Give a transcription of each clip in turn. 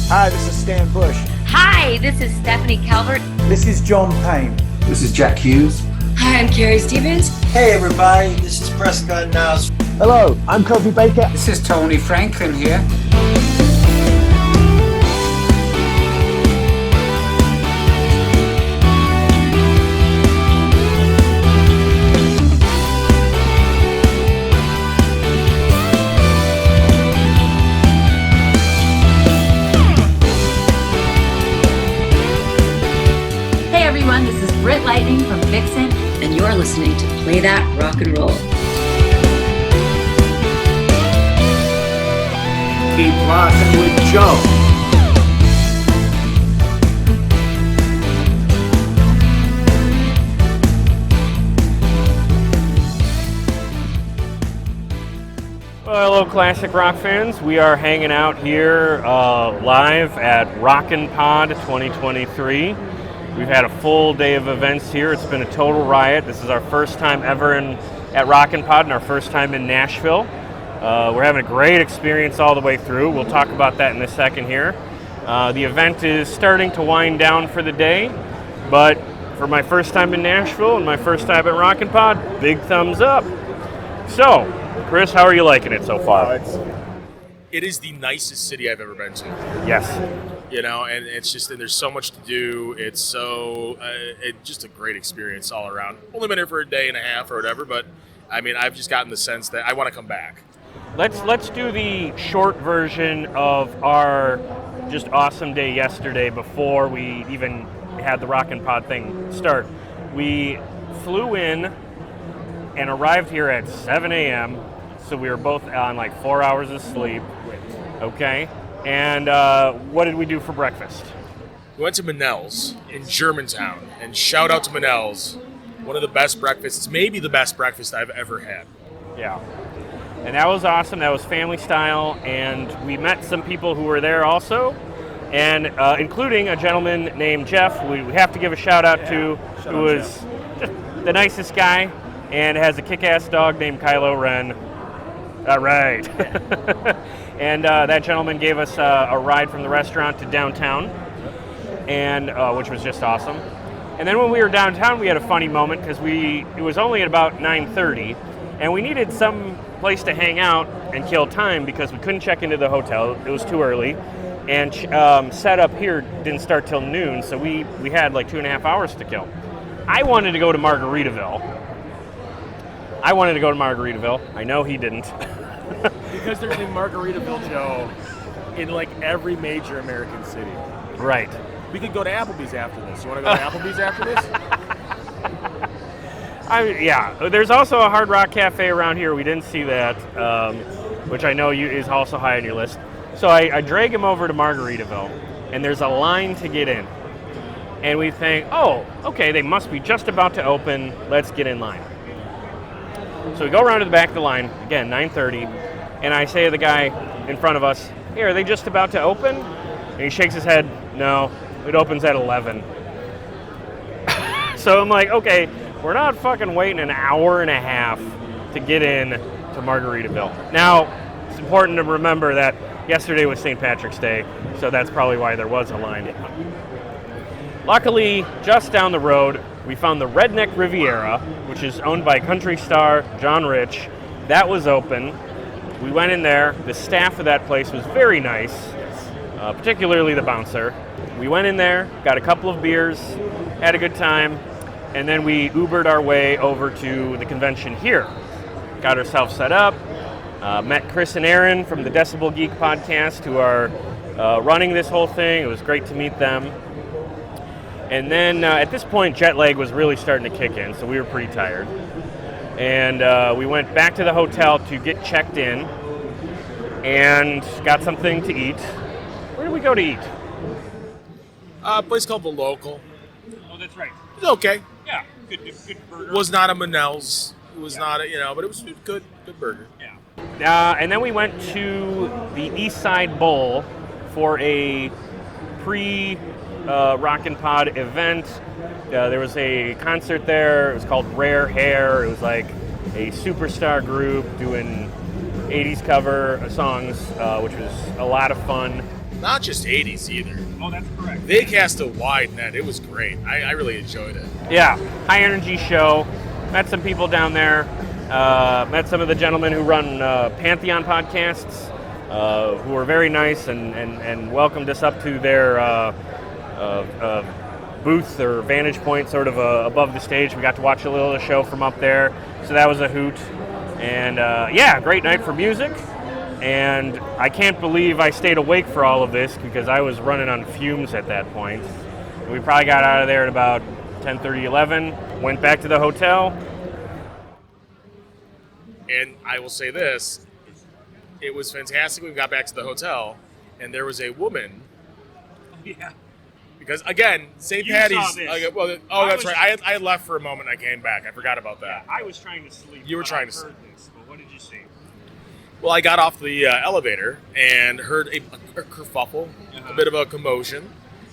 Hi, this is Stan Bush. Hi, this is Stephanie Calvert. This is John Payne. This is Jack Hughes. Hi, I'm Carrie Stevens. Hey everybody, this is Prescott Niles. Hello, I'm Kofi Baker. This is Tony Franklin here. This is Britt Lightning from Vixen, and you're listening to Play That Rock and Roll. Keep rocking with Joe. Well, hello, classic rock fans. We are hanging out here live at ROCKNPOD 2023. We've had a full day of events here. It's been a total riot. This is our first time ever at ROCKNPOD and our first time in Nashville. We're having a great experience all the way through. We'll talk about that in a second here. The event is starting to wind down for the day, but for my first time in Nashville and my first time at ROCKNPOD, big thumbs up. So, Chris, how are you liking it so far? It is the nicest city I've ever been to. Yes. You know, and it's just, and there's so much to do. It's so, it's just a great experience all around. Only been here for a day and a half or whatever, but I mean, I've just gotten the sense that I want to come back. Let's do the short version of our just awesome day yesterday before we even had the ROCKNPOD thing start. We flew in and arrived here at 7 a.m., so we were both on like 4 hours of sleep. Okay. And what did we do for breakfast? We went to Manel's in Germantown, and shout out to Manel's. One of the best breakfasts, maybe the best breakfast I've ever had. Yeah. And that was awesome. That was family style, and we met some people who were there also, and including a gentleman named Jeff, we have to give a shout out to, who was just the nicest guy, and has a kick-ass dog named Kylo Ren. All right. And that gentleman gave us a ride from the restaurant to downtown, and which was just awesome. And then when we were downtown, we had a funny moment because it was only at about 9:30, and we needed some place to hang out and kill time because we couldn't check into the hotel. It was too early, and setup here didn't start till noon, so we had like 2.5 hours to kill. I wanted to go to Margaritaville. I know he didn't. Because there's a Margaritaville, Joe, in like every major American city. Right. We could go to Applebee's after this. You want to go to Applebee's after this? Yeah. There's also a Hard Rock Cafe around here. We didn't see that, which I know is also high on your list. So I drag him over to Margaritaville, and there's a line to get in. And we think, oh, okay, they must be just about to open. Let's get in line. So we go around to the back of the line, again, 9:30, and I say to the guy in front of us, hey, are they just about to open? And he shakes his head, no, it opens at 11. So I'm like, okay, we're not fucking waiting an hour and a half to get in to Margaritaville. Now, it's important to remember that yesterday was St. Patrick's Day, so that's probably why there was a line. Luckily, just down the road, we found the Redneck Riviera, which is owned by country star John Rich. That was open. We went in there. The staff of that place was very nice, particularly the bouncer. We went in there, got a couple of beers, had a good time, and then we Ubered our way over to the convention here. Got ourselves set up, met Chris and Aaron from the Decibel Geek podcast, who are running this whole thing. It was great to meet them. And then at this point, jet lag was really starting to kick in, so we were pretty tired. And we went back to the hotel to get checked in and got something to eat. Where did we go to eat? A place called The Local. Oh, that's right. It was okay. Yeah, good burger. It was not a Manel's. It was not a, but it was good burger. Yeah. And then we went to the East Side Bowl for a ROCKNPOD event. There was a concert there. It was called Rare Hair. It was like a superstar group doing 80s cover songs, which was a lot of fun. not just 80s either. Oh, that's correct. They cast a wide net. It was great. I really enjoyed it. Yeah, high energy show. Met some people down there. Met some of the gentlemen who run Pantheon podcasts, who were very nice and welcomed us up to their booth or vantage point, sort of above the stage. We got to watch a little of the show from up there, so that was a hoot. And yeah, great night for music. And I can't believe I stayed awake for all of this because I was running on fumes at that point. We probably got out of there at about 10:30, 11, went back to the hotel. And I will say this, it was fantastic when we got back to the hotel, and there was a woman. Yeah. Because, again, St. You Patty's... saw this. That's right. I had left for a moment. I came back. I forgot about that. I was trying to sleep. You were trying to sleep. sleep. This, but what did you see? Well, I got off the elevator and heard a kerfuffle, a bit of a commotion,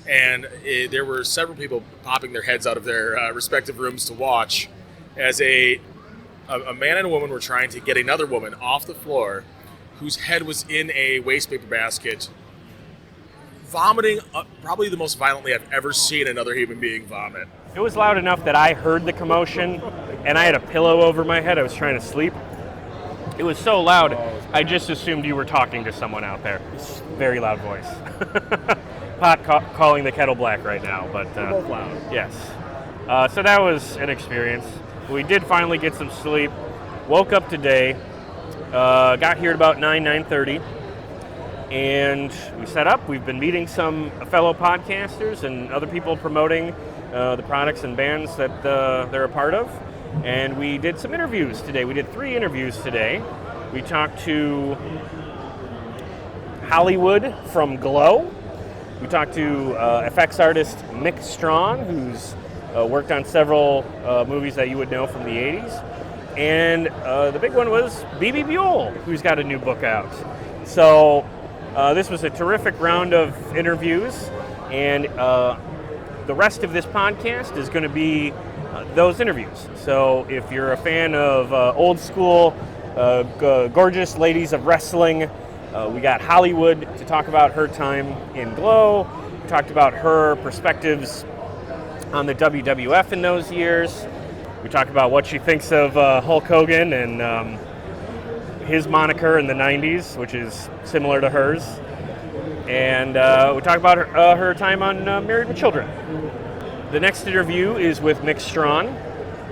and there were several people popping their heads out of their respective rooms to watch as a man and a woman were trying to get another woman off the floor whose head was in a waste paper basket, vomiting probably the most violently I've ever seen another human being vomit. It was loud enough that I heard the commotion, and I had a pillow over my head. I was trying to sleep. It was so loud, I just assumed you were talking to someone out there. Very loud voice. Pot calling the kettle black right now, but Both loud. yes. So that was an experience. We did finally get some sleep. Woke up today. Got here at about 9:30, and we set up. We've been meeting some fellow podcasters and other people promoting the products and bands that they're a part of. And we did some interviews today. We did 3 interviews today. We talked to Hollywood from Glow. We talked to effects artist Mick Strawn, who's worked on several movies that you would know from the 80s. And the big one was Bebe Buell, who's got a new book out. So this was a terrific round of interviews. And the rest of this podcast is going to be those interviews. So if you're a fan of old school, gorgeous ladies of wrestling, we got Hollywood to talk about her time in Glow. We talked about her perspectives on the WWF in those years. We talked about what she thinks of Hulk Hogan and his moniker in the 90s, which is similar to hers. And we talked about her time on Married with Children. The next interview is with Mick Strawn,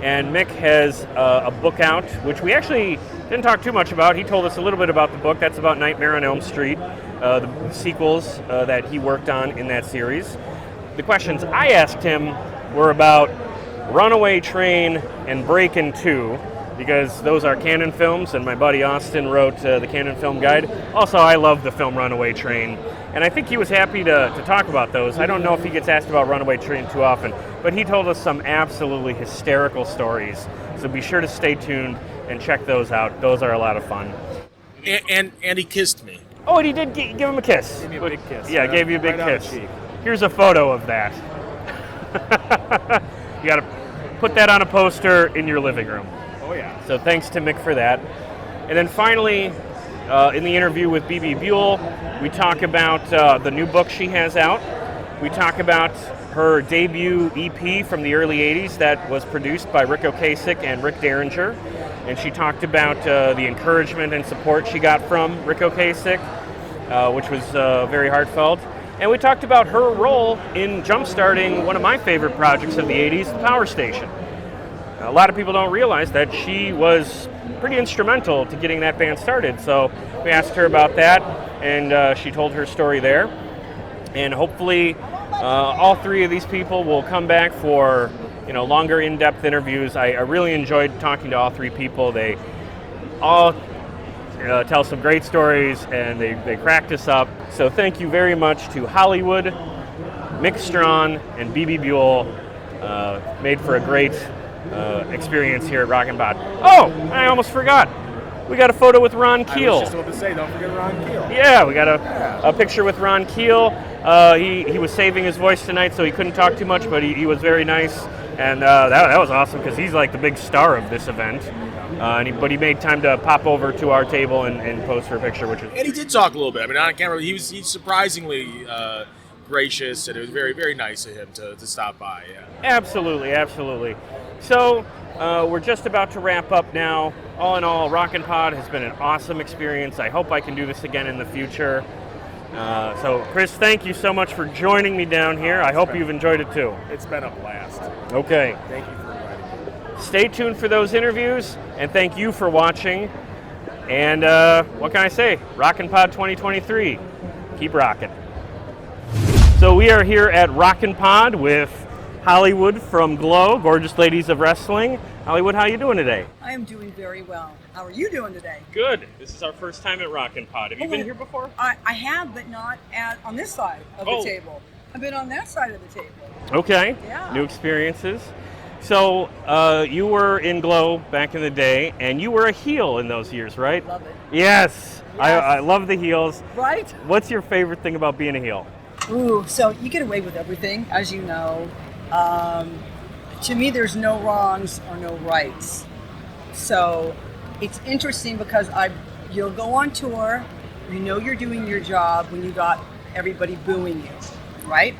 and Mick has a book out, which we actually didn't talk too much about. He told us a little bit about the book. That's about Nightmare on Elm Street, the sequels that he worked on in that series. The questions I asked him were about Runaway Train and BREAKIN 2, because those are canon films, and my buddy Austin wrote the canon film guide. Also, I love the film Runaway Train, and I think he was happy to talk about those. I don't know if he gets asked about Runaway Train too often, but he told us some absolutely hysterical stories. So be sure to stay tuned and check those out. Those are a lot of fun. And he kissed me. Oh, and he did give him a kiss. Gave me a big kiss. Yeah, gave you a big right on the kiss. cheek. Here's a photo of that. You got to put that on a poster in your living room. Oh, yeah. So thanks to Mick for that. And then finally, in the interview with Bebe Buell, we talk about the new book she has out. We talk about her debut EP from the early 80s that was produced by Rick Ocasek and Rick Derringer. And she talked about the encouragement and support she got from Rick Ocasek, which was very heartfelt. And we talked about her role in jump-starting one of my favorite projects of the 80s, the Power Station. A lot of people don't realize that she was pretty instrumental to getting that band started. So we asked her about that, and she told her story there. And hopefully all 3 of these people will come back for longer in-depth interviews. I really enjoyed talking to all 3 people. They all tell some great stories, and they cracked us up. So thank you very much to Hollywood, Mick Strawn, and Bebe Buell. Made for a great experience here at ROCKNPOD. Oh, I almost forgot. We got a photo with Ron Keel. I was just about to say, don't forget Ron Keel. Yeah, we got a picture with Ron Keel. He was saving his voice tonight, so he couldn't talk too much, but he was very nice. And that was awesome because he's like the big star of this event. But he made time to pop over to our table and pose for a picture, which was... And he did talk a little bit. I mean, on camera, he's surprisingly gracious, and it was very, very nice of him to stop by. Yeah. Absolutely. So we're just about to wrap up now. All in all, ROCKNPOD has been an awesome experience. I hope I can do this again in the future. So, Chris, thank you so much for joining me down here. I hope you've enjoyed it too. It's been a blast. Okay. Thank you for inviting me. Stay tuned for those interviews, and thank you for watching. And what can I say? ROCKNPOD 2023. Keep rocking. So we are here at ROCKNPOD with Hollywood from Glow, Gorgeous Ladies of Wrestling. Hollywood, how you doing today? I am doing very well. How are you doing today? Good. This is our first time at ROCKNPOD. Have you been here before? I have, but not on this side of the table. I've been on that side of the table. Okay. Yeah. New experiences. So you were in Glow back in the day, and you were a heel in those years, right? Love it. Yes. I love the heels. Right? What's your favorite thing about being a heel? Ooh, so you get away with everything, as you know. To me, there's no wrongs or no rights. So it's interesting because you'll go on tour, you know you're doing your job when you got everybody booing you, right?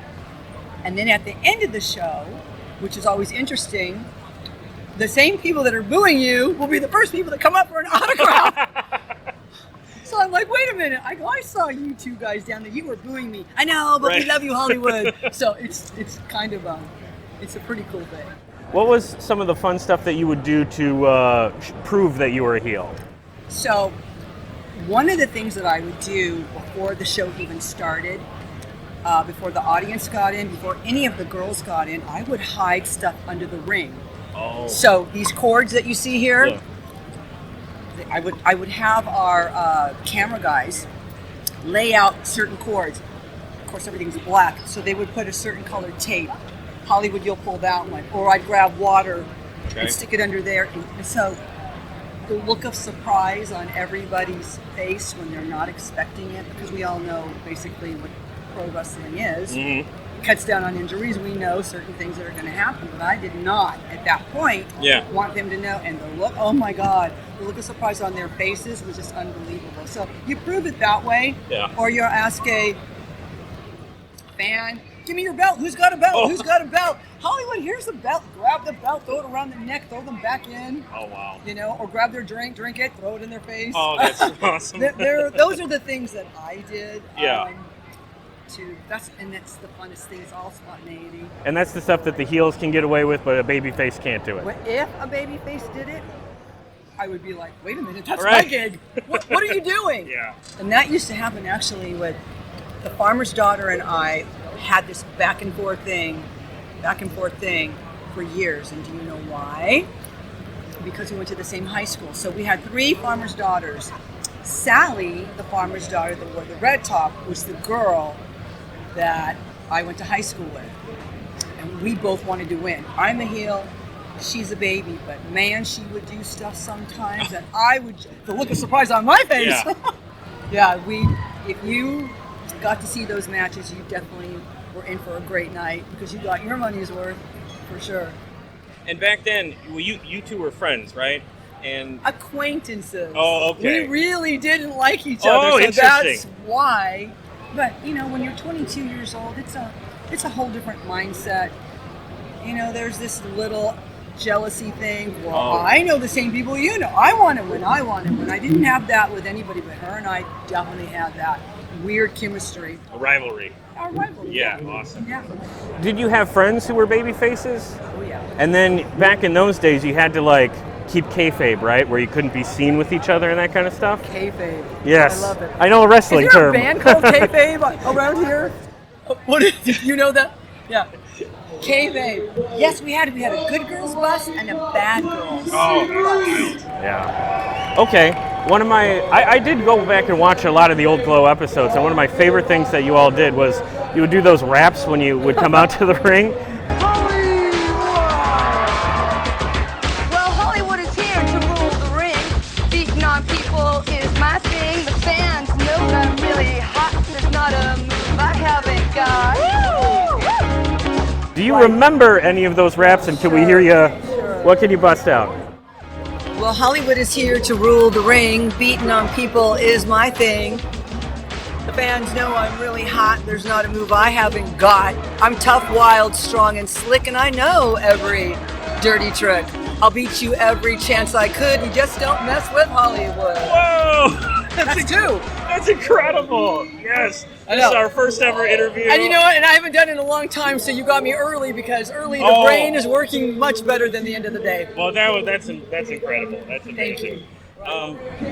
And then at the end of the show, which is always interesting, the same people that are booing you will be the first people that come up for an autograph. So I'm like, wait a minute, I saw you two guys down there, you were booing me. I know, but we love you, Hollywood. So it's kind of it's a pretty cool thing. What was some of the fun stuff that you would do to prove that you were a heel? So one of the things that I would do before the show even started, before the audience got in, before any of the girls got in, I would hide stuff under the ring. Oh. So these cords that you see here, yeah. I would have our camera guys lay out certain cords. Of course, everything's black, so they would put a certain colored tape. Hollywood, you'll pull that one. Or I'd grab water and stick it under there. And so the look of surprise on everybody's face when they're not expecting it, because we all know basically what pro wrestling is. Mm-hmm. Cuts down on injuries. We know certain things that are going to happen, but I did not at that point want them to know. And the look, oh my God, the look of surprise on their faces was just unbelievable. So you prove it that way, or you ask a fan, give me your belt. Who's got a belt? Oh. Who's got a belt? Hollywood, here's the belt. Grab the belt, throw it around their neck, throw them back in. Oh, wow. You know, or grab their drink it, throw it in their face. Oh, that's awesome. Those are the things that I did. Yeah. That's the funnest thing. It's all spontaneity. And that's the stuff that the heels can get away with, but a babyface can't do it. If a babyface did it, I would be like, wait a minute, that's my gig. What are you doing? Yeah. And that used to happen actually with the farmer's daughter and I had this back and forth thing for years. And do you know why? Because we went to the same high school. So we had 3 farmers' daughters. Sally, the farmer's daughter that wore the red top, was the girl that I went to high school with. And we both wanted to win. I'm a heel, she's a baby, but man, she would do stuff sometimes and the look of surprise on my face. Yeah. If you got to see those matches, you definitely were in for a great night because you got your money's worth, for sure. And back then, you two were friends, right? And acquaintances. Oh, okay. We really didn't like each other, so interesting. That's why. But you know, when you're 22 years old, it's a whole different mindset. You know, there's this little jealousy thing. Well, I know the same people you know. I want to win. I didn't have that with anybody, but her and I definitely had that weird chemistry. A rivalry. Our rivalry. Yeah, awesome. Yeah. Did you have friends who were baby faces? Oh yeah. And then back in those days, you had to keep kayfabe, right? Where you couldn't be seen with each other and that kind of stuff? Kayfabe. Yes. I love it. I know a wrestling term. Is there a band called kayfabe around here? You know that? Yeah. Kayfabe. Yes, we had a good girls bus and a bad girls bus. Yeah. Okay. I did go back and watch a lot of the old Glow episodes, and one of my favorite things that you all did was you would do those raps when you would come out to the ring. Do you remember any of those raps, and can we hear you? What can you bust out? Well, Hollywood is here to rule the ring. Beating on people is my thing. The fans know I'm really hot. There's not a move I haven't got. I'm tough, wild, strong, and slick, and I know every dirty trick. I'll beat you every chance I could. You just don't mess with Hollywood. Whoa! That's two. That's incredible. Yes. I This know. is our first ever interview. And you know what? And I haven't done it in a long time, so you got me early because early the brain is working much better than the end of the day. Well, that's incredible. That's amazing. Thank you.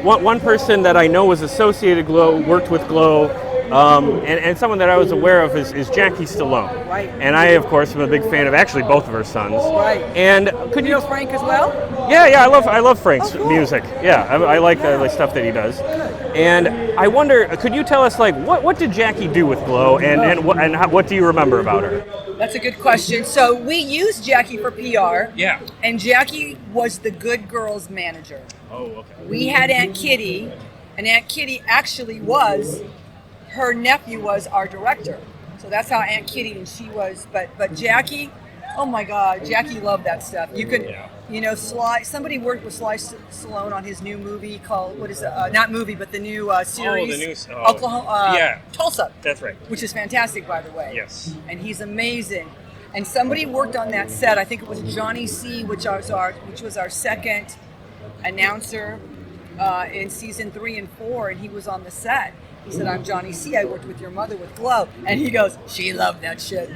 One person that I know was associated Glow, worked with Glow, and someone that I was aware of is Jackie Stallone. Right. And I, of course, am a big fan of actually both of her sons. Right. And could You know Frank as well? Yeah, I love Frank's cool. music. Yeah, I like the stuff that he does. And I wonder, could you tell us what did Jackie do with Glow, and what do you remember about her? That's a good question. So we used Jackie for PR. Yeah. And Jackie was the good girl's manager. Oh, okay. We had Aunt Kitty, and Aunt Kitty actually her nephew was our director. So that's how Aunt Kitty and she was. But Jackie, oh my God, Jackie loved that stuff. You could, somebody worked with Sly Stallone on his new movie called, not movie, but the new series. Oklahoma, Tulsa. That's right. Which is fantastic, by the way. Yes. And he's amazing. And somebody worked on that set. I think it was Johnny C, which was our second announcer in season 3 and 4, and he was on the set. He said, "I'm Johnny C. I worked with your mother with Glow," and he goes, "She loved that shit."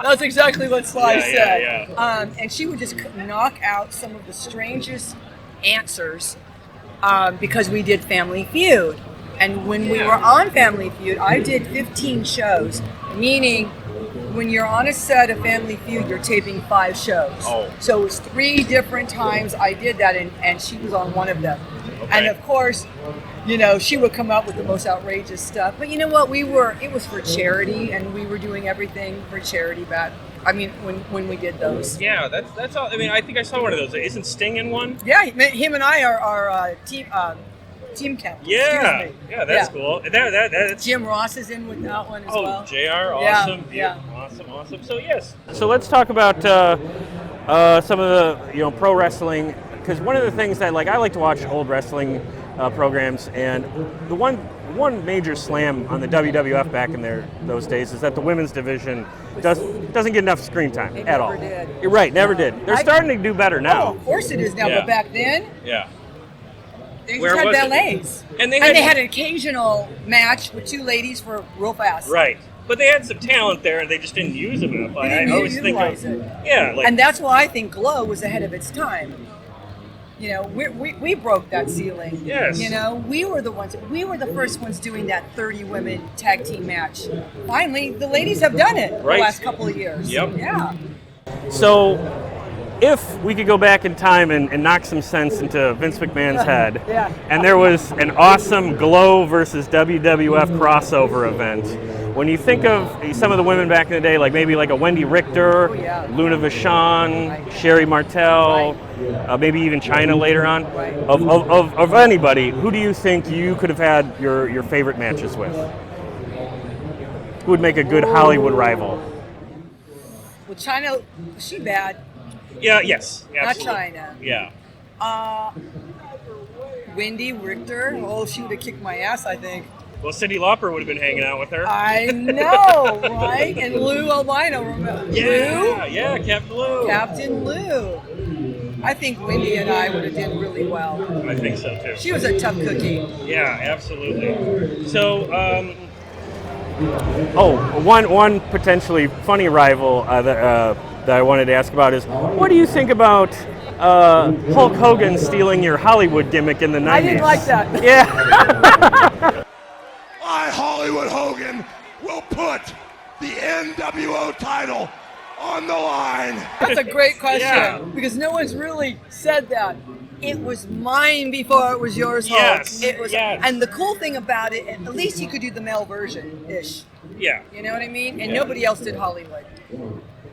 That's exactly what Sly said. Yeah. And she would just knock out some of the strangest answers because we did Family Feud, and when we were on Family Feud, I did 15 shows, meaning. When you're on a set of Family Feud, you're taping 5 shows. Oh. So it was 3 different times I did that, and she was on one of them. Okay. And of course, she would come up with the most outrageous stuff. But you know what? It was for charity, and we were doing everything for charity back. I mean, when we did those. Yeah, that's all. I mean, I think I saw one of those. Isn't Sting in one? Yeah, him and I are team captains. Yeah, that's cool. That's Jim Ross is in with that one as well. JR, awesome. Yeah. Awesome. So yes. So let's talk about some of the pro wrestling, because one of the things that I like to watch old wrestling programs, and the one major slam on the WWF back in those days is that the women's division doesn't get enough screen time at all. Never did. You're right, never did. They're starting to do better now. Oh, of course it is now, Yeah. but back then. Yeah. They Where just had was it? ballets. And they had an occasional match with 2 ladies for real fast. Right. But they had some talent there, and they just didn't use them enough. They I didn't always think utilize of it. yeah, And that's why I think Glow was ahead of its time. We broke that ceiling. Yes. We were the first ones doing that 30 women tag team match. Finally, the ladies have done it Right. the last couple of years. Yep. Yeah. So, if we could go back in time and knock some sense into Vince McMahon's head, Yeah. and there was an awesome Glow versus WWF crossover event, when you think of some of the women back in the day, maybe a Wendy Richter, yeah. Luna Vachon, Right. Sherry Martel, maybe even Chyna later on, Right. of anybody, who do you think you could have had your favorite matches with? Who would make a good Hollywood rival? Well, Chyna, was she bad? Yeah, yes, Not absolutely. Chyna. Yeah. Wendy Richter. Oh, she would have kicked my ass, I think. Well, Cyndi Lauper would have been hanging out with her. I know, right? And Lou Albino, remember? Yeah, Captain Lou. Captain Lou. I think Wendy and I would have done really well. I think so too. She was a tough cookie. Yeah, absolutely. So, one potentially funny rival that I wanted to ask about is, what do you think about Hulk Hogan stealing your Hollywood gimmick in the 90s? I didn't like that. Yeah. I, Hollywood Hogan, will put the NWO title on the line. That's a great question Yeah. because no one's really said that. It was mine before it was yours, Hulk. Yes, It was, yes. And the cool thing about it, at least you could do the male version-ish. Yeah. You know what I mean? And Yeah. nobody else did Hollywood.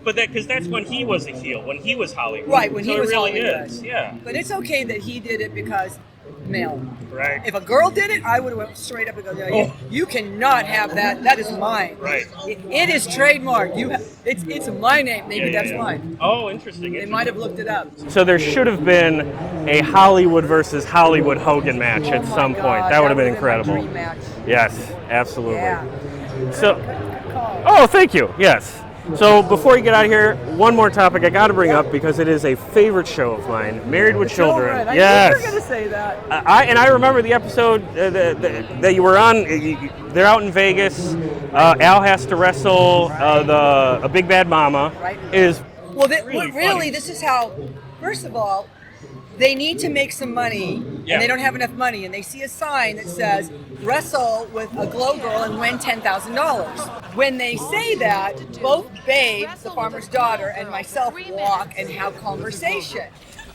But because that's when he was a heel, when he was Hollywood. Right, when so he was it really Hollywood. is, yeah. But it's okay that he did it because male. Right. If a girl did it, I would have went straight up and go, yeah, you cannot have that. That is mine. Right. It is trademarked. It's my name. Maybe that's mine. Oh, interesting. They might have looked it up. So there should have been a Hollywood versus Hollywood Hogan match at some point. That would have been incredible. My dream match. Yes, absolutely. Yeah. So, oh, thank you. Yes. So before you get out of here, one more topic I got to bring up because it is a favorite show of mine, Married with Children. I Yes. knew you were going to say that. I remember the episode that you were on. They're out in Vegas. Al has to wrestle a big bad mama. Right. It is Really, funny. this is how. First of all, they need to make some money, Yeah. and they don't have enough money, and they see a sign that says "Wrestle with a Glow Girl and win $10,000." When they say that, both Babe, the farmer's daughter, and myself walk and have conversation.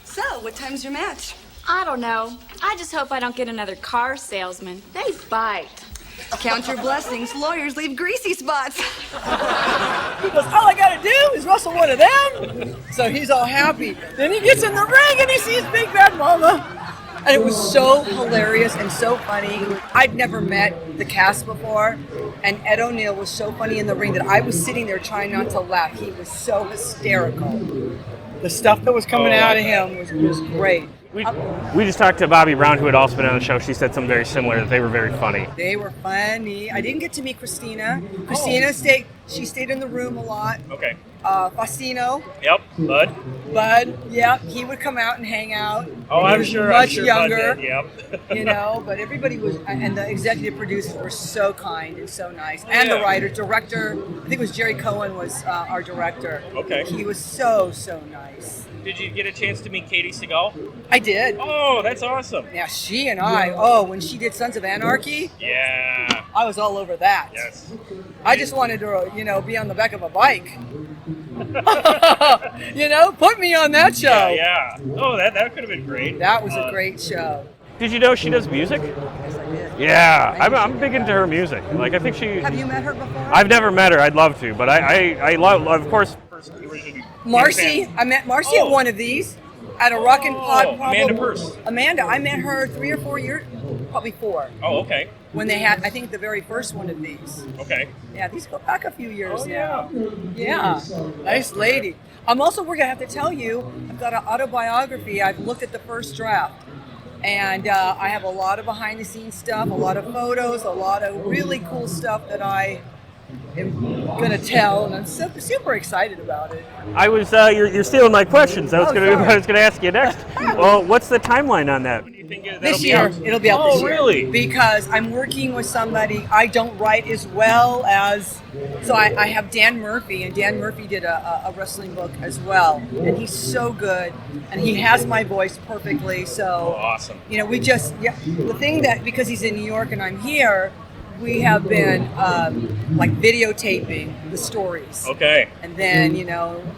So, what time's your match? I don't know. I just hope I don't get another car salesman. They bite. Count your blessings. Lawyers leave greasy spots. He goes, all I gotta do is wrestle one of them. So he's all happy. Then he gets in the ring and he sees Big Bad Mama. And it was so hilarious and so funny. I'd never met the cast before. And Ed O'Neill was so funny in the ring that I was sitting there trying not to laugh. He was so hysterical. The stuff that was coming out of him was great. We just talked to Bobby Brown, who had also been on the show. She said something very similar, that they were very funny. They were funny. I didn't get to meet Christina. Christina stayed in the room a lot. Okay. Faustino. Yep. Bud, yeah, he would come out and hang out. Oh, He I'm was sure. much Bud younger. did, Yep. You know, but everybody was, and the executive producers were so kind and so nice. And the writer, director, I think it was Jerry Cohen was our director. Okay. He was so nice. Did you get a chance to meet Katie Seagal? I did. Oh, that's awesome. Yeah, she and I, when she did Sons of Anarchy, Yeah. I was all over that. Yes. I just wanted to, be on the back of a bike. Put me on that show. Yeah. Oh, that could have been great. That was a great show. Did you know she does music? Yes, I did. Yeah, I'm big into her music. Like, I think she. Have you met her before? I've never met her. I'd love to, but I love, of course. Marcy, I met Marcy at one of these at a ROCKNPOD. Amanda Purse. Amanda, I met her 3 or 4 years, probably 4. Oh, okay. When they had, I think, the very first one of these. Okay. Yeah, these go back a few years now. Yeah. Yeah, nice lady. I'm also, we're gonna have to tell you, I've got an autobiography. I've looked at the first draft. And I have a lot of behind the scenes stuff, a lot of photos, a lot of really cool stuff that I am going to tell, and I'm super excited about it. I was, you're stealing my questions. I was going to ask you next. Well, what's the timeline on that? This year, it'll be out this year. Oh, really? Because I'm working with somebody. I don't write as well as, so I have Dan Murphy, and Dan Murphy did a wrestling book as well, and he's so good, and he has my voice perfectly. So, awesome. We just, the thing that, because he's in New York and I'm here, we have been videotaping the stories. Okay. And then,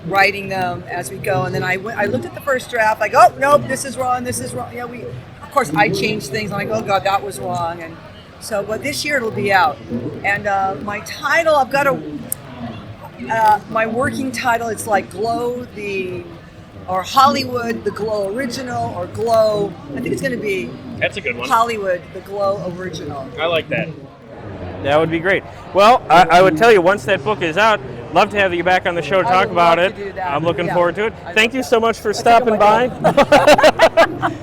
writing them as we go. And then I looked at the first draft, like, oh, nope, this is wrong, this is wrong. Of course, I changed things. I'm like, oh, God, that was wrong. And so, but this year it'll be out. And my title, I've got my working title, it's like Glow or Hollywood, the Glow Original, or Glow, I think it's going to be That's a good one. Hollywood, the Glow Original. I like that. That would be great. Well, I would tell you, once that book is out, love to have you back on the show to talk about it. I'm looking forward to it. Thank you so much for stopping by.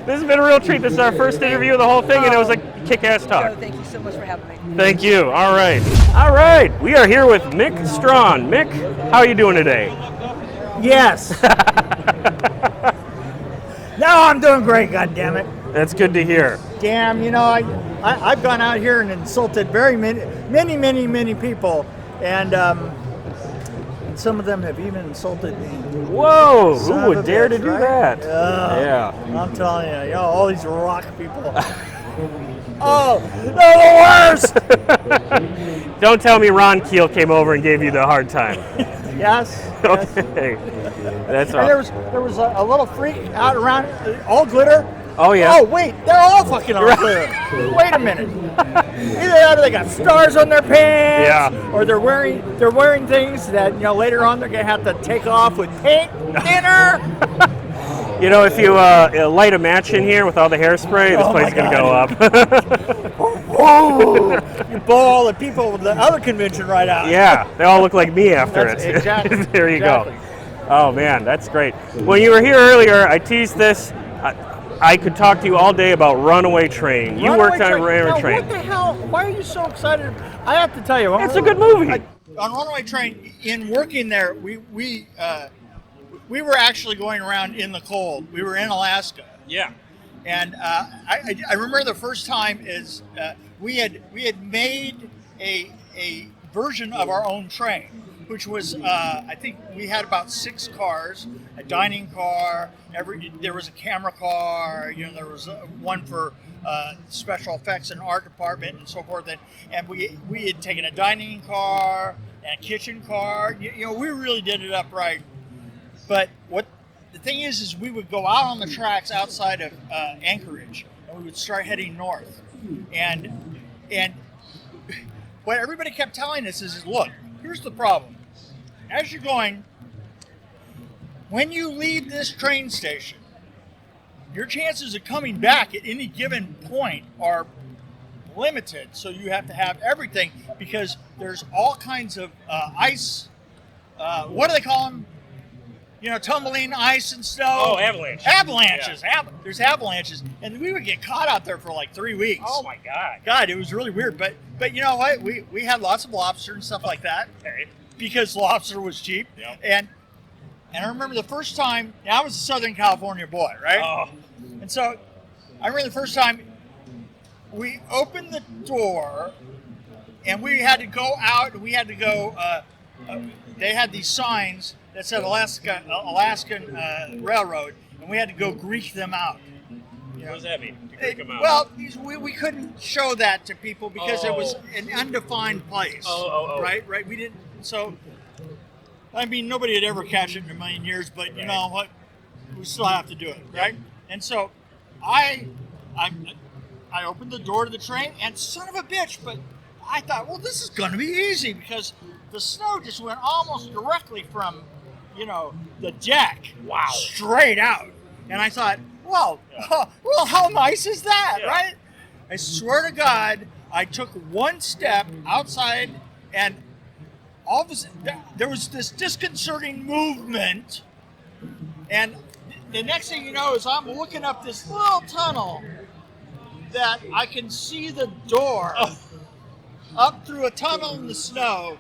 This has been a real treat. This is our first interview of the whole thing, and it was a kick-ass talk. So thank you so much for having me. Thank you. All right. We are here with Mick Strawn. Mick, how are you doing today? Yes. No, I'm doing great, goddammit. That's good to hear. Damn, I've gone out here and insulted very many people, and some of them have even insulted me. Whoa, who would dare to do that? Yeah. I'm telling you, all these rock people. Oh, they're the worst! Don't tell me Ron Keel came over and gave you the hard time. Yes. Okay. That's all. And there was a little freak out around, all glitter. Oh, yeah. Oh, wait, they're all fucking all glitter. Wait a minute. Either they got stars on their pants, or they're wearing things that later on they're gonna have to take off with paint thinner. You know, if you light a match in here with all the hairspray, this place is going to go up. Whoa! You blow all the people of the other convention right out. Yeah, they all look like me after it. Exactly. There you exactly. go. Oh, man, that's great. When you were here earlier, I teased this. I could talk to you all day about Runaway Train. You worked on Runaway Train. What the hell? Why are you so excited? I have to tell you. It's a good movie. On Runaway Train, in working there, we were actually going around in the cold. We were in Alaska. Yeah. And I remember the first time is we had made a version of our own train, which was I think we had about 6 cars, a dining car. There was a camera car. You know, there was one for special effects and art department and so forth. And we had taken a dining car and a kitchen car. You know, we really did it up right. But what the thing is we would go out on the tracks outside of Anchorage, and we would start heading north. And what everybody kept telling us is, look, here's the problem. As you're going, when you leave this train station, your chances of coming back at any given point are limited. So you have to have everything, because there's all kinds of ice. What do they call them? You know, tumbling ice and snow. Oh, avalanches. Avalanches. Yeah. There's avalanches. And we would get caught out there for like 3 weeks. Oh, my God. God, it was really weird. But you know what? We had lots of lobster and stuff like that. Okay. Because lobster was cheap. Yep. And I remember the first time, I was a Southern California boy, right? Oh. And so I remember the first time we opened the door and we had to go out, and we had to go, they had these signs that said Alaskan Railroad, and we had to go Greek them out. What does that mean, to Greek them out? Well, we couldn't show that to people because it was an undefined place. Right? We didn't, so, I mean, nobody would ever catch it in a million years, but you know what? We still have to do it, right? And so I opened the door to the train, and son of a bitch, but I thought, well, this is going to be easy because the snow just went almost directly from, you know, the deck straight out. And I thought, well, how nice is that, right? I swear to God, I took one step outside, and all of a sudden, there was this disconcerting movement, and the next thing you know is I'm looking up this little tunnel that I can see the door up through a tunnel in the snow.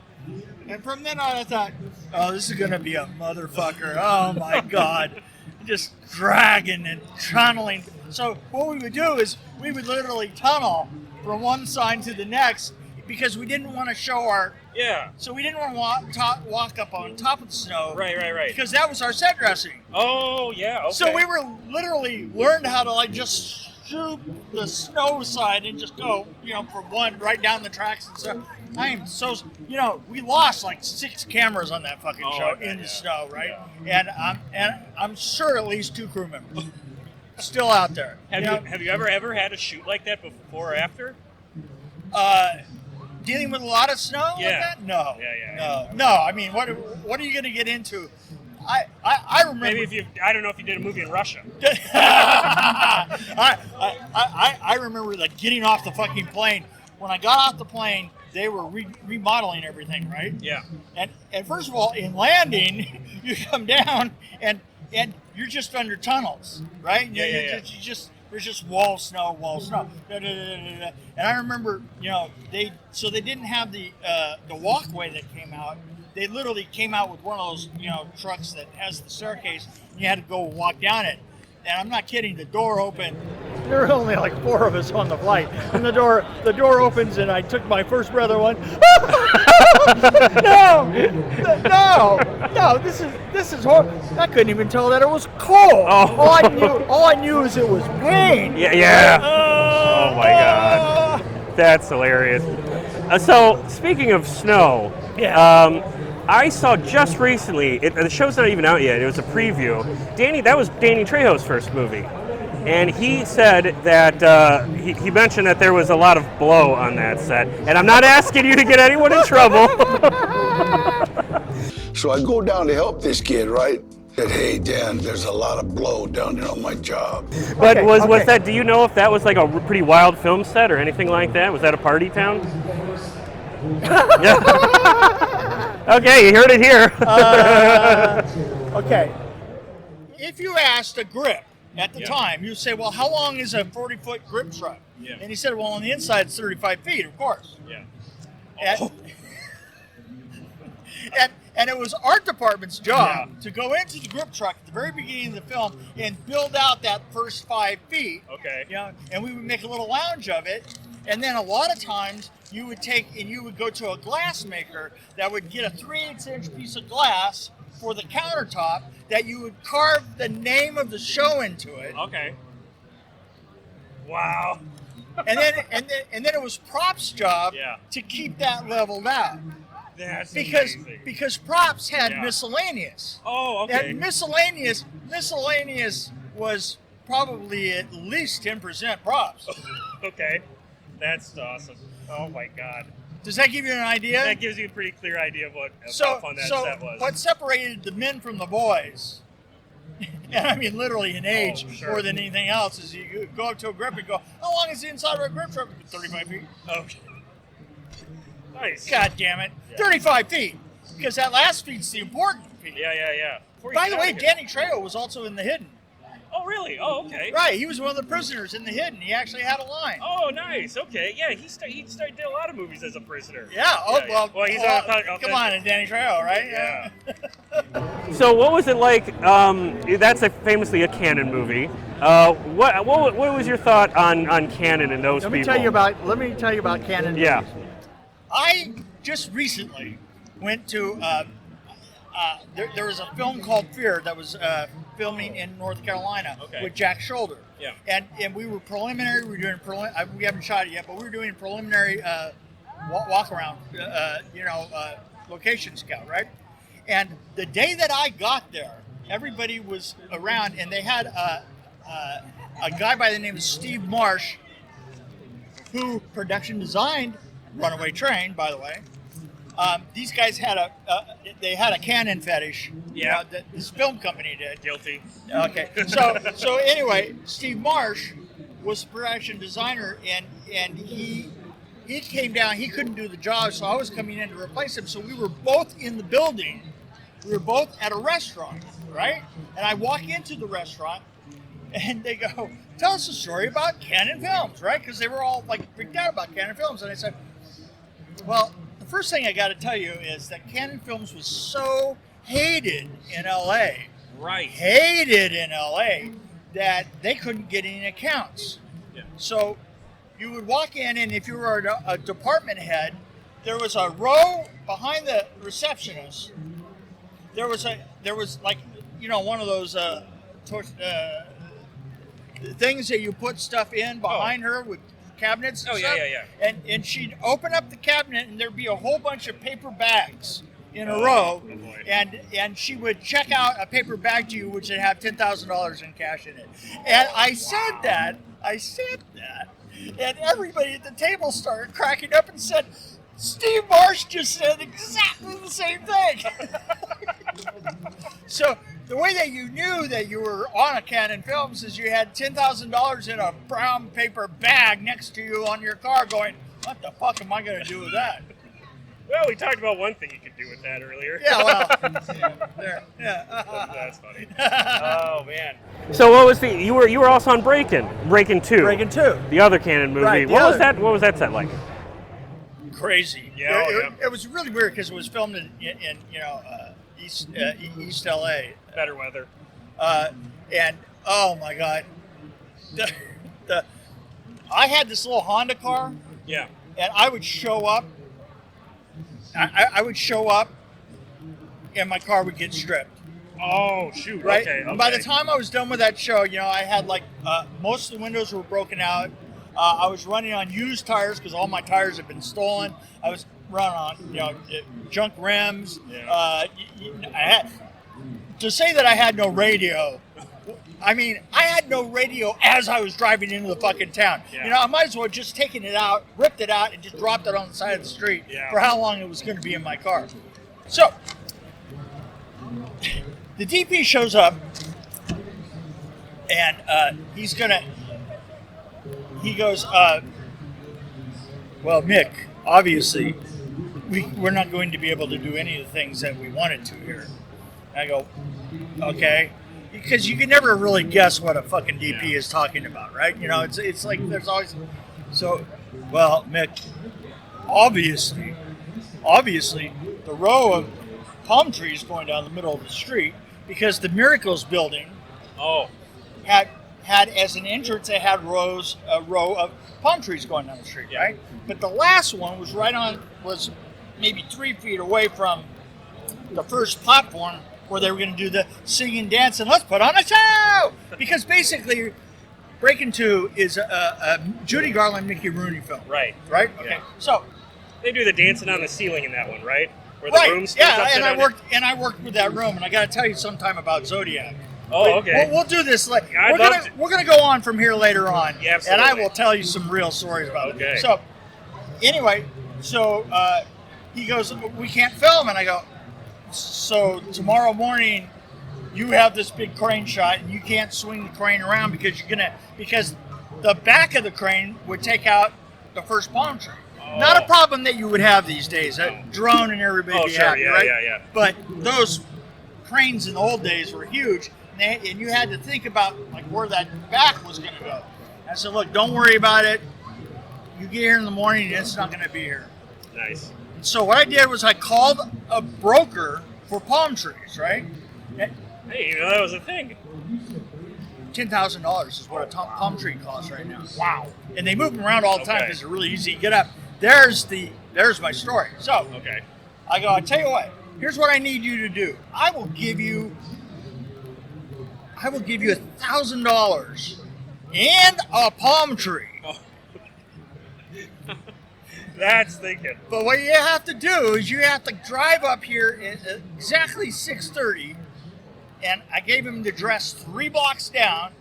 And from then on I thought, oh, this is going to be a motherfucker. Oh my God. Just dragging and tunneling. So what we would do is we would literally tunnel from one side to the next because we didn't want to show our... Yeah. So we didn't want to walk up on top of the snow. Right. Because that was our set dressing. Oh, yeah, okay. So we were literally learned how to like just shoot the snow side and just go, you know, from one right down the tracks and stuff. I am so, you know, we lost like 6 cameras on that fucking show in the snow, right? Yeah. And I'm sure at least 2 crew members still out there. Have you ever had a shoot like that before or after? Dealing with a lot of snow like that? No. No. I mean, what are you going to get into? I remember. Maybe I don't know if you did a movie in Russia. I remember like getting off the fucking plane. When I got off the plane, they were remodeling everything, right? Yeah. And first of all, in landing, you come down and you're just under tunnels, right? Yeah. There's just wall snow. And I remember, you know, they didn't have the walkway that came out. They literally came out with one of those, you know, trucks that has the staircase. And you had to go walk down it. And I'm not kidding, the door opened. There were only like 4 of us on the flight. And the door opens and I took my first breath and went, no, this is horrible. I couldn't even tell that it was cold. Oh. All I knew is it was pain. Yeah. Oh my God. That's hilarious. So speaking of snow, I saw just recently, the show's not even out yet, it was a preview. That was Danny Trejo's first movie. And he said that, he mentioned that there was a lot of blow on that set. And I'm not asking you to get anyone in trouble. So I go down to help this kid, right? Said, hey, Dan, there's a lot of blow down there on my job. But was that? Do you know if that was like a pretty wild film set or anything like that? Was that a party town? Yeah. Okay, you heard it here. Okay. If you asked a grip at the time, you'd say, well, how long is a 40-foot grip truck? Yeah. And he said, well, on the inside, it's 35 feet, of course. Yeah. And it was art department's job to go into the grip truck at the very beginning of the film and build out that first 5 feet. Okay. You know, and we would make a little lounge of it. And then a lot of times you would go to a glass maker that would get a 3/8-inch piece of glass for the countertop that you would carve the name of the show into it. Okay. Wow. And then it was props' job to keep that leveled out. That's because props had miscellaneous. Oh, okay. And miscellaneous was probably at least 10% props. Okay. That's awesome. Oh my God. Does that give you an idea? That gives you a pretty clear idea of how fun that set was. What separated the men from the boys, and I mean literally in age more than anything else, is you go up to a grip and go, how long is the inside of a grip truck? 35 feet. Okay. Nice. God damn it. Yeah. 35 feet. Because that last feet's the important feet. Yeah. By the way, Danny Trejo was also in The Hidden. Oh, really? Oh, okay. Right, he was one of the prisoners in The Hidden. He actually had a line. Oh, nice. Okay, yeah, he did a lot of movies as a prisoner. Yeah. Well, he's come on, Danny Trejo, right? Yeah. So, what was it like? That's famously a Cannon movie. What was your thought on Cannon and those people? Let me tell you about Cannon. Yeah. Movies. I just recently went to. There was a film called Fear that was filming in North Carolina with Jack Shoulder. Yeah. And we were preliminary. We were doing we haven't shot it yet, but we were doing preliminary walk around. Location scout, right? And the day that I got there, everybody was around, and they had a guy by the name of Steve Marsh, who production designed Runaway Train, by the way. These guys had a Cannon fetish. Yeah. This film company did. Guilty. Okay. So anyway, Steve Marsh was the production designer, and he came down. He couldn't do the job, so I was coming in to replace him. So we were both in the building. We were both at a restaurant, right? And I walk into the restaurant, and they go, "Tell us a story about Cannon Films," right? Because they were all like freaked out about Cannon Films, and I said, "Well, the first thing I got to tell you is that Cannon Films was so hated in L.A. Right. Hated in L.A. that they couldn't get any accounts. Yeah. So you would walk in, and if you were a department head, there was a row behind the receptionist. There was like, one of those things that you put stuff in behind her with cabinets and stuff. Yeah. And she'd open up the cabinet, and there'd be a whole bunch of paper bags in a row, and she would check out a paper bag to you, which would have $10,000 in cash in it. And I said that, and everybody at the table started cracking up and said, Steve Marsh just said exactly the same thing. So the way that you knew that you were on a Cannon Films is you had $10,000 in a brown paper bag next to you on your car going, what the fuck am I going to do with that? Well, we talked about one thing you could do with that earlier. Yeah, well, That's funny. Oh man. So what was you were also on BREAKIN 2. BREAKIN 2. The other Cannon movie. Right, What was that set like? Crazy. It was really weird because it was filmed in East LA. Better weather. And oh my God, I had this little Honda car. Yeah. And I would show up. I would show up, and my car would get stripped. Oh shoot! Right. Okay. And by the time I was done with that show, I had most of the windows were broken out. I was running on used tires because all my tires had been stolen. I was running on junk rims. Yeah. To say that I had no radio. I mean, I had no radio as I was driving into the fucking town. Yeah. I might as well just taken it out, ripped it out, and just dropped it on the side of the street for how long it was going to be in my car. So, the DP shows up, and he goes, well, Mick, obviously, we're not going to be able to do any of the things that we wanted to here. And I go, okay. Because you can never really guess what a fucking DP is talking about, right? You know, it's like there's always... So, well, Mick, obviously, the row of palm trees going down the middle of the street, because the Miracles building had as an entrance, they had a row of palm trees going down the street, right? But the last one was maybe 3 feet away from the first platform where they were going to do the singing, dancing, let's put on a show! Because basically, Breakin' 2 is a Judy Garland, Mickey Rooney film. Right. Right? Okay. Yeah. So they do the dancing on the ceiling in that one, right? Where the room stays upside and down. I worked with that room, and I got to tell you sometime about Zodiac. Oh, okay. We'll do this. I'd We're gonna go on from here later on, Yeah, and I absolutely. will tell you some real stories about Okay. it. So, anyway, he goes, we can't film, and I go, so tomorrow morning, you have this big crane shot, and you can't swing the crane around because the back of the crane would take out the first palm tree. Not a problem that you would have these days. A drone and everybody Oh, be sure, happy, yeah, right? yeah. But those cranes in the old days were huge, and you had to think about like where that back was going to go. I said, look, don't worry about it. You get here in the morning, and it's not going to be here. Nice. So what I did was I called a broker for palm trees, right? Hey, you know that was a thing. $10,000 is what a palm tree costs right now. Wow. And they move them around all the time because they're really easy to get up. There's my story. So I go, I tell you what, here's what I need you to do. I will give you $1,000 and a palm tree. Oh. That's thinking. But what you have to do is you have to drive up here at exactly 6:30, and I gave him the address 3 blocks down,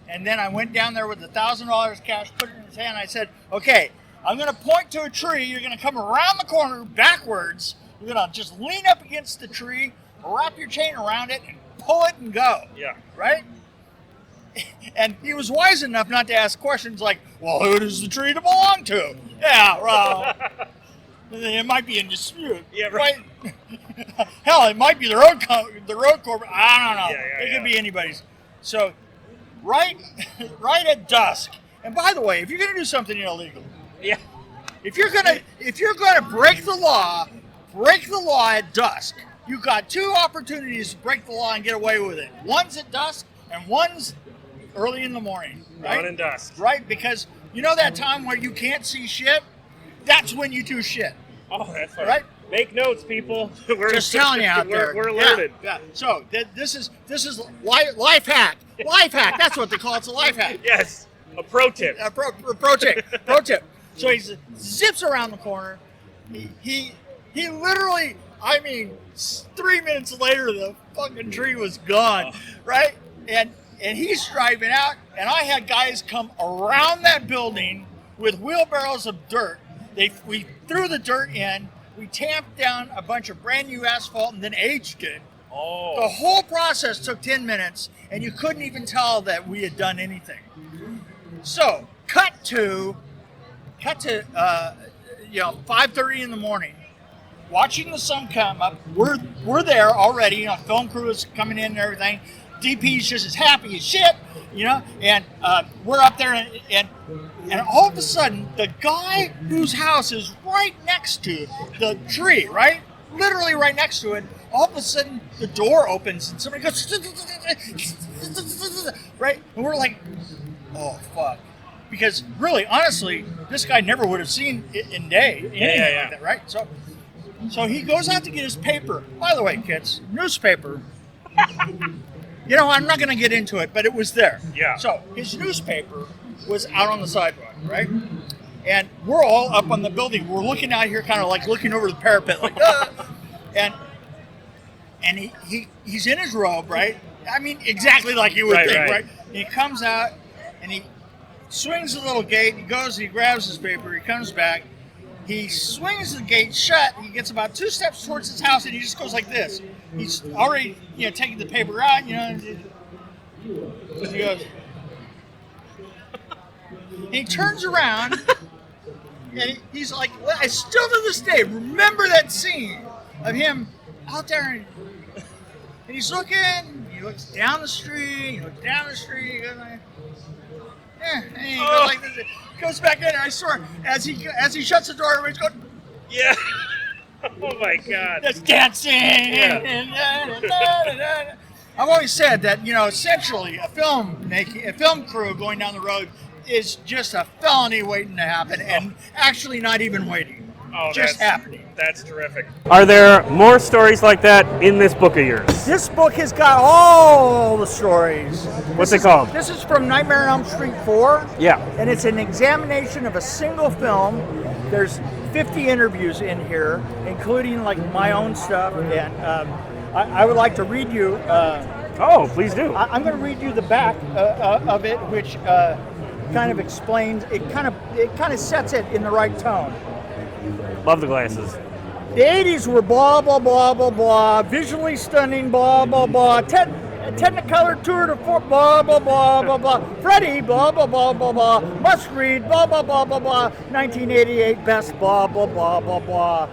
and then I went down there with $1,000 cash, put it in his hand. I said, okay, I'm going to point to a tree. You're going to come around the corner backwards. You're going to just lean up against the tree, wrap your chain around it, and pull it and go. Yeah. Right? And he was wise enough not to ask questions like, well, who does the tree belong to? Yeah, well, it might be in dispute. Yeah, right. Hell, it might be the road corporate. I don't know. Yeah, It could be anybody's. So, right at dusk. And by the way, if you're going to do something illegal, if you're gonna break the law at dusk. You got 2 opportunities to break the law and get away with it. One's at dusk, and one's early in the morning. Right? Dawn and dusk. Right? Because you know that time where you can't see shit? That's when you do shit. Oh, that's right. Right? Make notes, people. We're just telling you out there. We're alerted. Yeah. So this is life hack. Life hack. That's what they call it. It's a life hack. Yes. A pro tip. Pro tip. Pro tip. So he zips around the corner. He literally, 3 minutes later, the fucking tree was gone, right? And he's driving out, and I had guys come around that building with wheelbarrows of dirt. We threw the dirt in, we tamped down a bunch of brand new asphalt, and then aged it. Oh. The whole process took 10 minutes, and you couldn't even tell that we had done anything. So, cut to 5:30 in the morning. Watching the sun come up, we're there already. Film crew is coming in and everything. DP's just as happy as shit, and we're up there, and all of a sudden, the guy whose house is right next to the tree, right, literally right next to it, all of a sudden the door opens and somebody goes, right, and we're like, oh fuck, because really, honestly, this guy never would have seen it in day anything like that, right? So he goes out to get his paper. By the way, kids, newspaper. I'm not going to get into it, but it was there. Yeah. So his newspaper was out on the sidewalk, right? And we're all up on the building. We're looking out here, kind of like looking over the parapet, like, and he's in his robe, right? Exactly like you would think, right? And he comes out, and he swings the little gate. He goes, he grabs his paper. He comes back. He swings the gate shut. He gets about 2 steps towards his house, and he just goes like this. he's already, taking the paper out, and he goes, he turns around, and he's like, I still to this day remember that scene of him out there, and he's looking, he looks down the street, he goes like, and he goes like this, goes back in, and I swear, as he shuts the door, everybody's going, yeah. Oh my God. That's dancing. Yeah. I've always said that, essentially a film crew going down the road is just a felony waiting to happen, and actually not even waiting. Just happening. That's terrific. Are there more stories like that in this book of yours? This book has got all the stories. What's it called? This is from Nightmare on Elm Street 4. Yeah. And it's an examination of a single film. There's 50 interviews in here, including like my own stuff. And I would like to read you. Please do. I'm going to read you the back of it, which kind of explains. It kind of sets it in the right tone. Love the glasses. The 80s were blah, blah, blah, blah, blah, visually stunning, blah, blah, blah, Technicolor tour de force, blah, blah, blah, blah, blah, Freddie, blah, blah, blah, blah, blah, must read, blah, blah, blah, blah, blah, 1988 best, blah, blah, blah, blah, blah.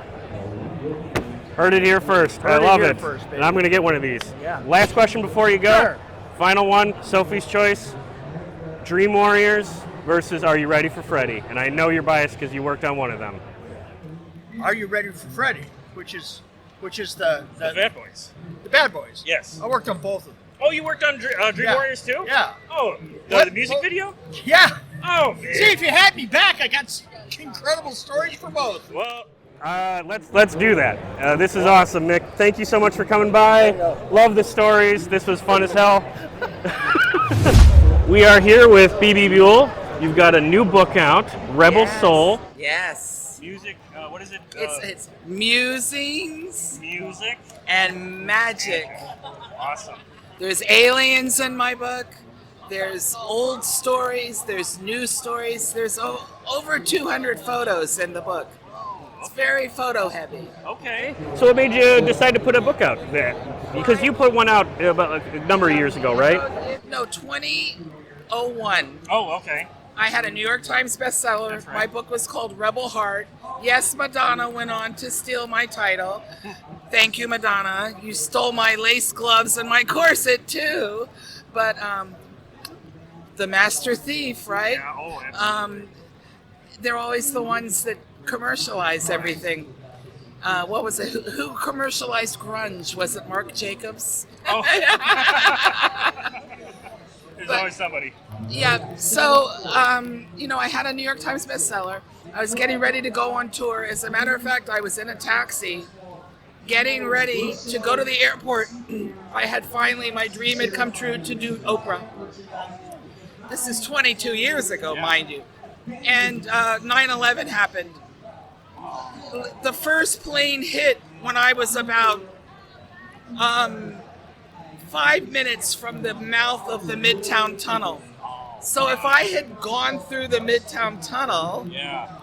Heard it here first. I love it. And I'm going to get one of these. Yeah. Last question before you go. Sure. Final one, Sophie's choice. Dream Warriors versus Are You Ready for Freddy? And I know you're biased because you worked on one of them. Are You Ready for Freddy? Which is the Bad Boys. The Bad Boys. Yes. I worked on both of them. Oh, you worked on Dream Warriors too? Yeah. Oh, the music video? Yeah. Oh, man. See, if you had me back, I got incredible stories for both. Well, let's do that. This is awesome, Mick. Thank you so much for coming by. Love the stories. This was fun as hell. We are here with Bebe Buell. You've got a new book out, Rebel Soul. Yes. Music, what is it? It's musings. Music. And magic. Awesome. There's aliens in my book. There's old stories. There's new stories. There's over 200 photos in the book. It's very photo heavy. Okay. So what made you decide to put a book out there? Because you put one out about a number of years ago, right? No, 2001. Oh, okay. I had a New York Times bestseller. That's right. My book was called Rebel Heart. Yes, Madonna went on to steal my title. Thank you, Madonna. You stole my lace gloves and my corset too. But the master thief, right? Yeah, oh, absolutely. They're always the ones that commercialize everything. What was it? Who commercialized grunge? Was it Marc Jacobs? Oh. There's always somebody. Yeah, so, I had a New York Times bestseller. I was getting ready to go on tour. As a matter of fact, I was in a taxi getting ready to go to the airport. I had finally, my dream had come true to do Oprah. This is 22 years ago, mind you. And 9/11 happened. The first plane hit when I was about 5 minutes from the mouth of the Midtown Tunnel. So if I had gone through the Midtown Tunnel,